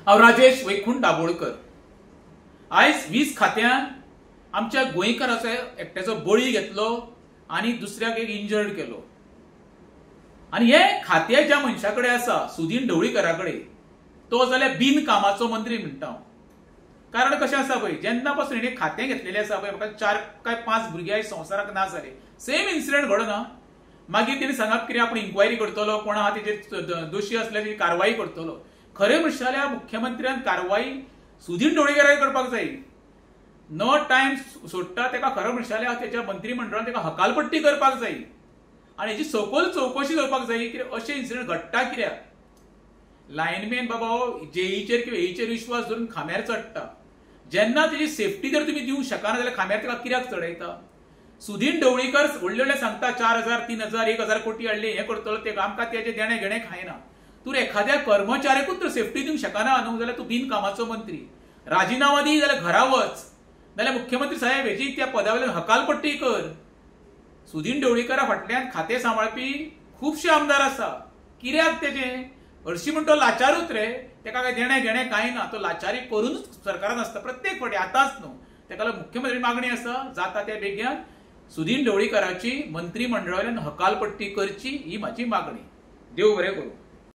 हांव राजेश वैकुंठ दाबोळकर। आयज 20 खात्यां आमच्या गोंयकाराचो एकट्याचो बळी घेतलो आनी दुसऱ्याक एक इंजर्ड केलो। आनी हे खातें ज्या मनशा कडेन आसा सुदीन ढवळीकरा कडेन, तो जाल्यार बिनकामाचो मंत्री म्हणटा हांव। कारण कशें आसा पळय, जेन्ना पासून हिणें खातें घेतलेलें आसा पळय, म्हाका 4 काय 5 भुरगे संवसाराक ना जाले, सेम इन्सिडेंट घडना। मागीर तेणी सांगप कितें आपूण इन्क्वायरी करतलो, कोण आहा तेजेर दोशी असल्याची कारवाई करतलो। खरें म्हणचे जाल्यार मुख्यमंत्र्यान कारवाई सुदीन ढवळीकराक करपाक जाय। नो टायम सोडटा तेका खरें म्हणचे जाल्यार तेच्या मंत्रिमंडळान तेका हकालपट्टी करपाक जाय आनी हेची सखोल चवकशी करपाक जाय की अशें इन्सिडेंट घडटा कित्याक। लायनमॅन बाबा हो जेईचेर किंवा एईचेर विश्वास धरून खांब्यार चडटा, जेन्ना तेजी सेफ्टी जर तुमी दिवंक शकना जाल्यार खांब्यार तेका कित्याक चडयता। सुदीन ढवळीकर व्हडले व्हडले सांगता 4,000 3,000 1,000 कोटी हाडले, हें करतलो ते आमकां तेजे देणे घेणे खायना। तूं एखाद्या कर्मचाऱ्याकूच तर सेफ्टी दिवंक शकना न्हू जाल्यार तूं बिनकामाचो मंत्री। राजिनामा दी जाल्यार घरा वच, नाल्यार मुख्यमंत्री साहेब हेची त्या पदा वयल्यान हकालपट्टी कर। सुदीन ढवळीकरा फाटल्यान खातें सांबाळपी खुबशे आमदार आसा, कित्याक तेजें हरशीं म्हणटा तो लाचारूच रे, तेका काय देणे घेणे कांय ना, तो लाचारी करूनच सरकारान आसता प्रत्येक फावटी, आतांच न्हू। तेका लागून मुख्यमंत्री मागणी आसा जाता त्या बेग्यान सुदीन ढवळीकराची मंत्रिमंडळान हकालपट्टी करची, ही म्हाजी मागणी। देव बरें करूं।